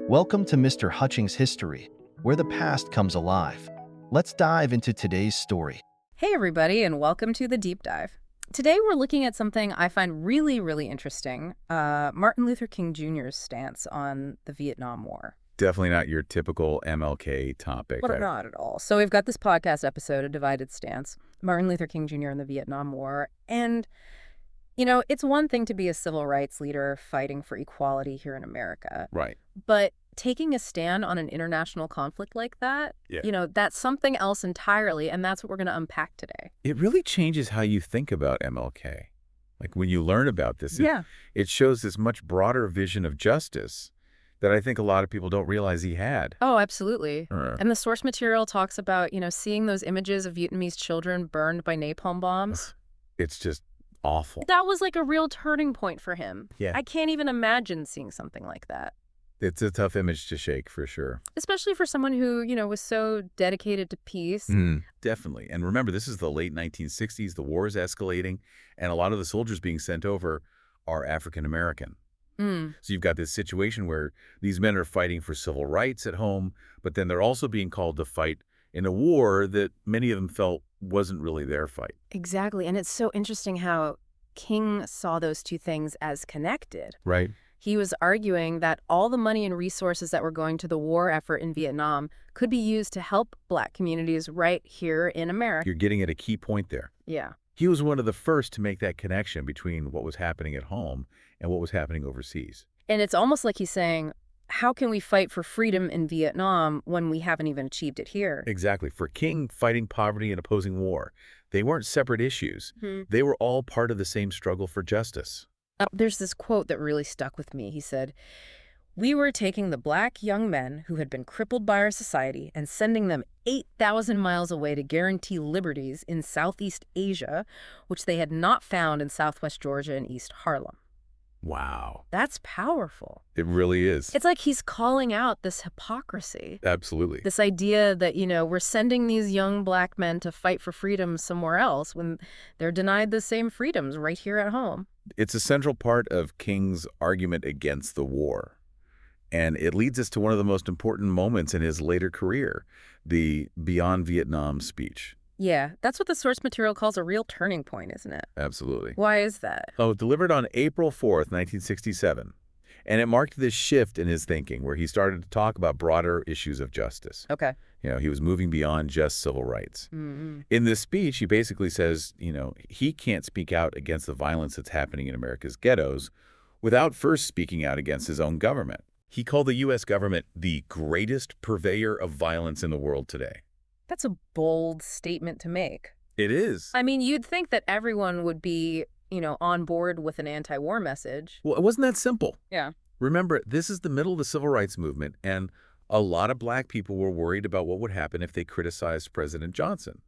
Welcome to Mr. Hutchings History, where the past comes alive. Let's dive into today's story. Hey everybody, and welcome to the Deep Dive. Today we're looking at something I find really interesting, Martin Luther King Jr.'s stance on the Vietnam War. Definitely not your typical MLK topic. Well, not at all. So we've got this podcast episode, A Divided Stance, Martin Luther King Jr. and the Vietnam War. And, it's one thing to be a civil rights leader fighting for equality here in America. Right. But taking a stand on an international conflict like that, that's something else entirely, and that's what we're going to unpack today. It really changes how you think about MLK. Like when you learn about this, it shows this much broader vision of justice that I think a lot of people don't realize he had. Oh, absolutely. And the source material talks about, seeing those images of Vietnamese children burned by napalm bombs. It's just awful. That was like a real turning point for him. Yeah. I can't even imagine seeing something like that. It's a tough image to shake, for sure. Especially for someone who, was so dedicated to peace. Definitely. And remember, this is the late 1960s. The war is escalating, and a lot of the soldiers being sent over are African-American. So you've got this situation where these men are fighting for civil rights at home, but then they're also being called to fight in a war that many of them felt wasn't really their fight. Exactly. And it's so interesting how King saw those two things as connected. Right. He was arguing that all the money and resources that were going to the war effort in Vietnam could be used to help Black communities right here in America. You're getting at a key point there. Yeah. He was one of the first to make that connection between what was happening at home and what was happening overseas. And it's almost like he's saying, how can we fight for freedom in Vietnam when we haven't even achieved it here? Exactly. For King, fighting poverty and opposing war, they weren't separate issues. They were all part of the same struggle for justice. There's this quote that really stuck with me. He said, "We were taking the Black young men who had been crippled by our society and sending them 8,000 miles away to guarantee liberties in Southeast Asia, which they had not found in Southwest Georgia and East Harlem." Wow. That's powerful. It really is. It's like he's calling out this hypocrisy. Absolutely. This idea that, we're sending these young Black men to fight for freedom somewhere else when they're denied the same freedoms right here at home. It's a central part of King's argument against the war. And it leads us to one of the most important moments in his later career, the Beyond Vietnam speech. Yeah, that's what the source material calls a real turning point, isn't it? Absolutely. Why is that? Delivered on April 4th, 1967. And it marked this shift in his thinking where he started to talk about broader issues of justice. Okay. He was moving beyond just civil rights. In this speech, he basically says, he can't speak out against the violence that's happening in America's ghettos without first speaking out against his own government. He called the U.S. government the greatest purveyor of violence in the world today. That's a bold statement to make. It is. I mean, you'd think that everyone would be, on board with an anti-war message. Well, it wasn't that simple. Yeah. Remember, this is the middle of the civil rights movement, and a lot of Black people were worried about what would happen if they criticized President Johnson.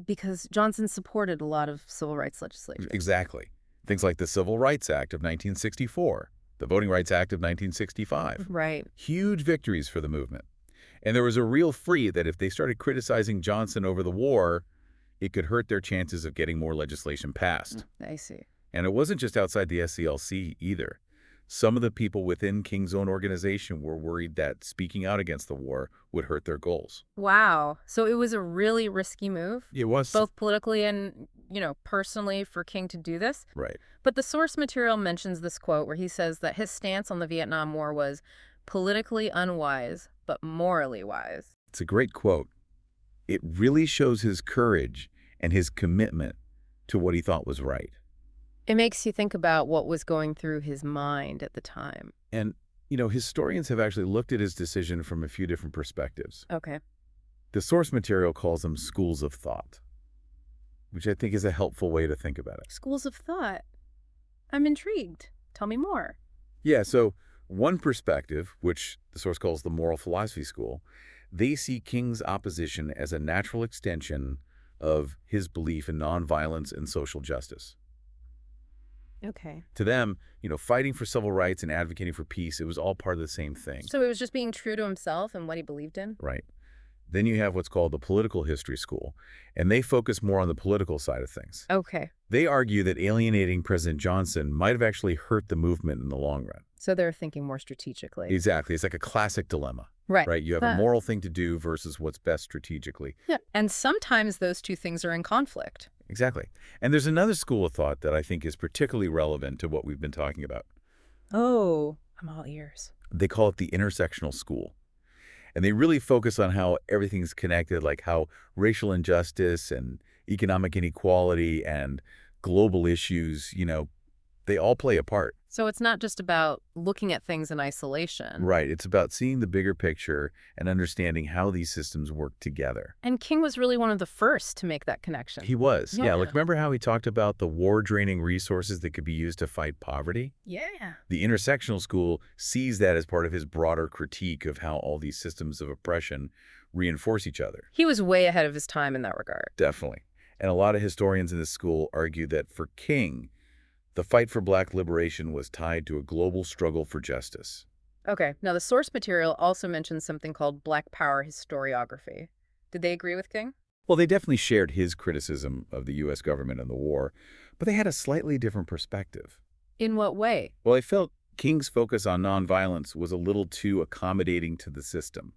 Because Johnson supported a lot of civil rights legislation. Exactly. Things like the Civil Rights Act of 1964, the Voting Rights Act of 1965. Right. Huge victories for the movement. And there was a real fear that if they started criticizing Johnson over the war, it could hurt their chances of getting more legislation passed. I see. And it wasn't just outside the SCLC either. Some of the people within King's own organization were worried that speaking out against the war would hurt their goals. Wow. So it was a really risky move? It was. Both politically and, personally for King to do this? Right. But the source material mentions this quote where he says that his stance on the Vietnam War was politically unwise, but morally wise. It's a great quote. It really shows his courage and his commitment to what he thought was right. It makes you think about what was going through his mind at the time. And, historians have actually looked at his decision from a few different perspectives. Okay. The source material calls them schools of thought, which I think is a helpful way to think about it. Schools of thought. I'm intrigued. Tell me more. Yeah, so one perspective, which the source calls the moral philosophy school, they see King's opposition as a natural extension of his belief in nonviolence and social justice. Okay. To them, fighting for civil rights and advocating for peace, it was all part of the same thing. So it was just being true to himself and what he believed in? Right. Then you have what's called the political history school, and they focus more on the political side of things. Okay. They argue that alienating President Johnson might have actually hurt the movement in the long run. So they're thinking more strategically. Exactly. It's like a classic dilemma, Right. right? You have a moral thing to do versus what's best strategically. Yeah. And sometimes those two things are in conflict. Exactly. And there's another school of thought that I think is particularly relevant to what we've been talking about. Oh, I'm all ears. They call it the intersectional school. And they really focus on how everything's connected, like how racial injustice and economic inequality and global issues, they all play a part. So it's not just about looking at things in isolation. Right. It's about seeing the bigger picture and understanding how these systems work together. And King was really one of the first to make that connection. He was. Yeah. Yeah. Like, remember how he talked about the war-draining resources that could be used to fight poverty? Yeah. The intersectional school sees that as part of his broader critique of how all these systems of oppression reinforce each other. He was way ahead of his time in that regard. Definitely. And a lot of historians in this school argue that for King, the fight for Black liberation was tied to a global struggle for justice. Okay, now the source material also mentions something called Black Power Historiography. Did they agree with King? Well, they definitely shared his criticism of the U.S. government and the war, but they had a slightly different perspective. In what way? Well, I felt King's focus on nonviolence was a little too accommodating to the system.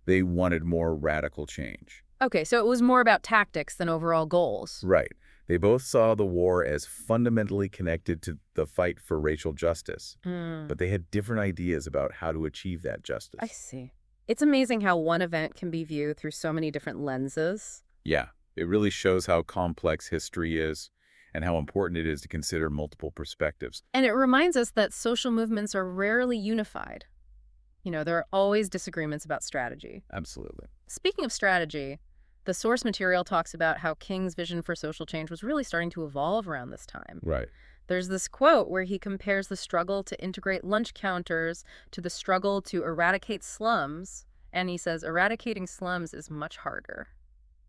They wanted more radical change. Okay, so it was more about tactics than overall goals. Right. They both saw the war as fundamentally connected to the fight for racial justice, but they had different ideas about how to achieve that justice. I see. It's amazing how one event can be viewed through so many different lenses. Yeah, it really shows how complex history is and how important it is to consider multiple perspectives. And it reminds us that social movements are rarely unified. There are always disagreements about strategy. Absolutely. Speaking of strategy, the source material talks about how King's vision for social change was really starting to evolve around this time. Right. There's this quote where he compares the struggle to integrate lunch counters to the struggle to eradicate slums, and he says eradicating slums is much harder.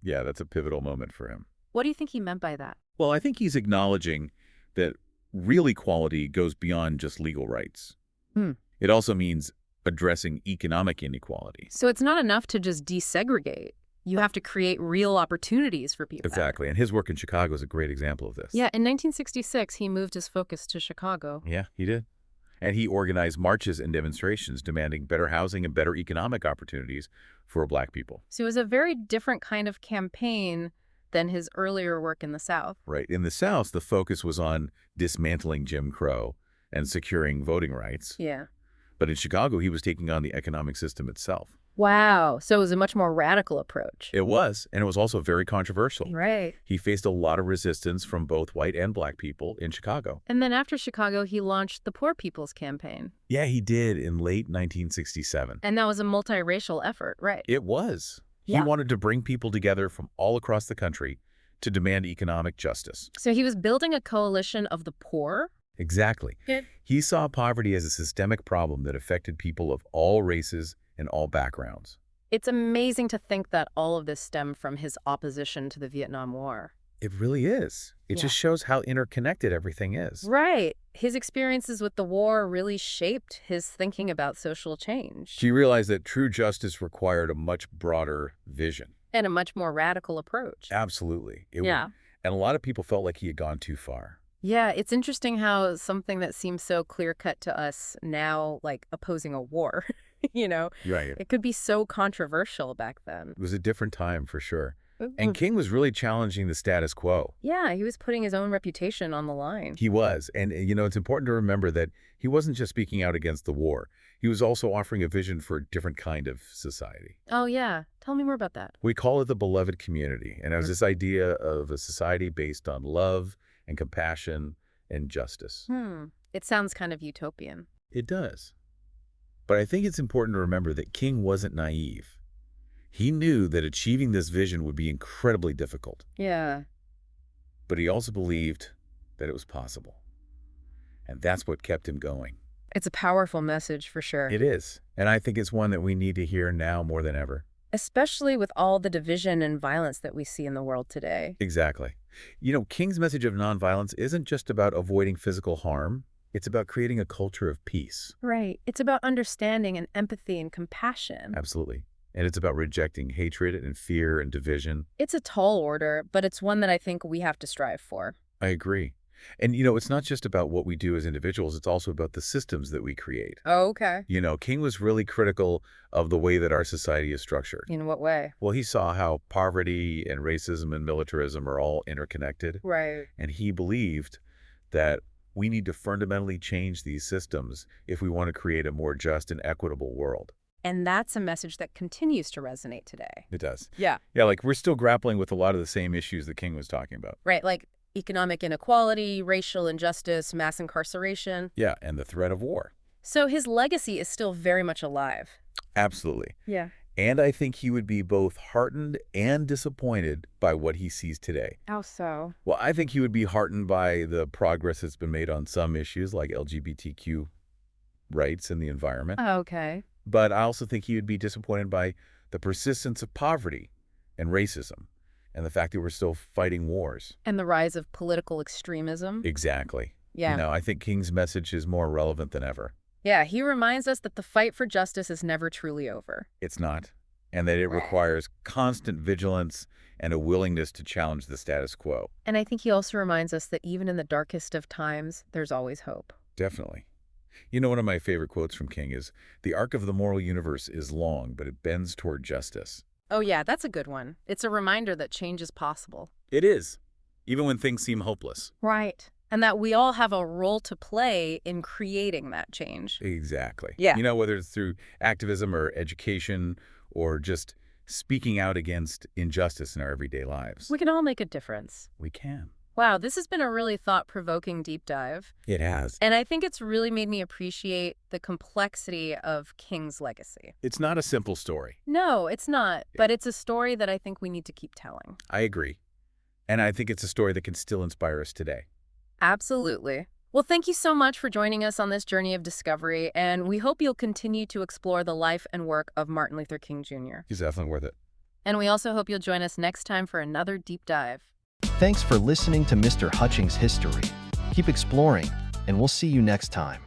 Yeah, that's a pivotal moment for him. What do you think he meant by that? Well, I think he's acknowledging that real equality goes beyond just legal rights. It also means addressing economic inequality. So it's not enough to just desegregate. You have to create real opportunities for people. Exactly. And his work in Chicago is a great example of this. Yeah, in 1966, he moved his focus to Chicago. Yeah, he did. And he organized marches and demonstrations demanding better housing and better economic opportunities for Black people. So it was a very different kind of campaign than his earlier work in the South. Right. In the South, the focus was on dismantling Jim Crow and securing voting rights. Yeah. But in Chicago, he was taking on the economic system itself. Wow. So it was a much more radical approach. It was, and it was also very controversial. Right. He faced a lot of resistance from both white and Black people in Chicago. And then after Chicago, he launched the Poor People's Campaign. Yeah, he did in late 1967. And that was a multiracial effort, right? It was. Yeah. He wanted to bring people together from all across the country to demand economic justice. So he was building a coalition of the poor? Exactly. Yeah. He saw poverty as a systemic problem that affected people of all races and all backgrounds. It's amazing to think that all of this stemmed from his opposition to the Vietnam War. It really is. It just shows how interconnected everything is. Right. His experiences with the war really shaped his thinking about social change. He realized that true justice required a much broader vision. And a much more radical approach. Absolutely. Yeah. And a lot of people felt like he had gone too far. Yeah, it's interesting how something that seems so clear-cut to us now, like opposing a war, Right. it could be so controversial back then. It was a different time for sure. And King was really challenging the status quo. Yeah, he was putting his own reputation on the line. He was. And, it's important to remember that he wasn't just speaking out against the war. He was also offering a vision for a different kind of society. Oh, yeah. Tell me more about that. We call it the beloved community. And it was this idea of a society based on love and compassion and justice. It sounds kind of utopian. It does. But I think it's important to remember that King wasn't naive. He knew that achieving this vision would be incredibly difficult. Yeah. But he also believed that it was possible. And that's what kept him going. It's a powerful message for sure. It is. And I think it's one that we need to hear now more than ever. Especially with all the division and violence that we see in the world today. Exactly. King's message of nonviolence isn't just about avoiding physical harm. It's about creating a culture of peace. Right. It's about understanding and empathy and compassion. Absolutely. And it's about rejecting hatred and fear and division. It's a tall order, but it's one that I think we have to strive for. I agree. And, it's not just about what we do as individuals, it's also about the systems that we create. Oh, okay. King was really critical of the way that our society is structured. In what way? Well, he saw how poverty and racism and militarism are all interconnected. Right. And he believed that we need to fundamentally change these systems if we want to create a more just and equitable world. And that's a message that continues to resonate today. It does. Yeah. Yeah, like we're still grappling with a lot of the same issues that King was talking about. Right, like economic inequality, racial injustice, mass incarceration. Yeah, and the threat of war. So his legacy is still very much alive. Absolutely. Yeah. And I think he would be both heartened and disappointed by what he sees today. How so? Well, I think he would be heartened by the progress that's been made on some issues like LGBTQ rights and the environment. Okay. But I also think he would be disappointed by the persistence of poverty and racism and the fact that we're still fighting wars. And the rise of political extremism. Exactly. Yeah. I think King's message is more relevant than ever. Yeah, he reminds us that the fight for justice is never truly over. It's not. And that it requires constant vigilance and a willingness to challenge the status quo. And I think he also reminds us that even in the darkest of times, there's always hope. Definitely. One of my favorite quotes from King is, "The arc of the moral universe is long, but it bends toward justice." Oh yeah, that's a good one. It's a reminder that change is possible. It is, even when things seem hopeless. Right. And that we all have a role to play in creating that change. Exactly. Yeah. Whether it's through activism or education or just speaking out against injustice in our everyday lives. We can all make a difference. We can. Wow, this has been a really thought-provoking deep dive. It has. And I think it's really made me appreciate the complexity of King's legacy. It's not a simple story. No, it's not. But it's a story that I think we need to keep telling. I agree. And I think it's a story that can still inspire us today. Absolutely. Well, thank you so much for joining us on this journey of discovery, and we hope you'll continue to explore the life and work of Martin Luther King Jr. He's definitely worth it. And we also hope you'll join us next time for another deep dive. Thanks for listening to Mr. Hutchings History. Keep exploring, and we'll see you next time.